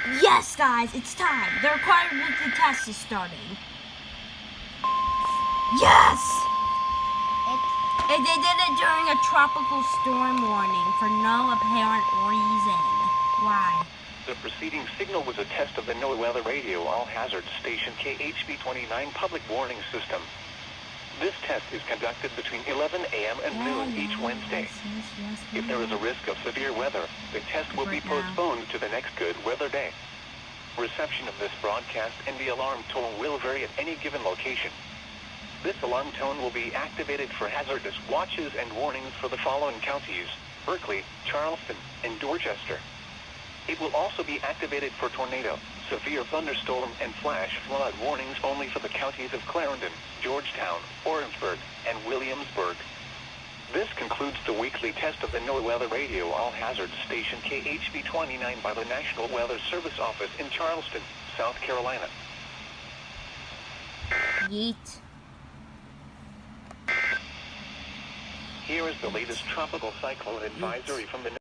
Yes, guys, it's time. The required weekly test is starting. Yes! They did it during a tropical storm warning for no apparent reason. Why? The preceding signal was a test of the NOAA Weather Radio All-Hazard Station KHB29 public warning system. This test is conducted between 11 a.m. and noon each Wednesday. If there is a risk of severe weather, the test will be postponed to the next good weather day. Reception of this broadcast and the alarm tone will vary at any given location. This alarm tone will be activated for hazardous watches and warnings for the following counties: Berkeley, Charleston, and Dorchester. It will also be activated for tornado, severe thunderstorm, and flash flood warnings only for the counties of Clarendon, Georgetown, Orangeburg, and Williamsburg. This concludes the weekly test of the NOAA Weather Radio All-Hazard Station KHB29 by the National Weather Service Office in Charleston, South Carolina. Yeet. Here is the latest tropical cyclone advisory from the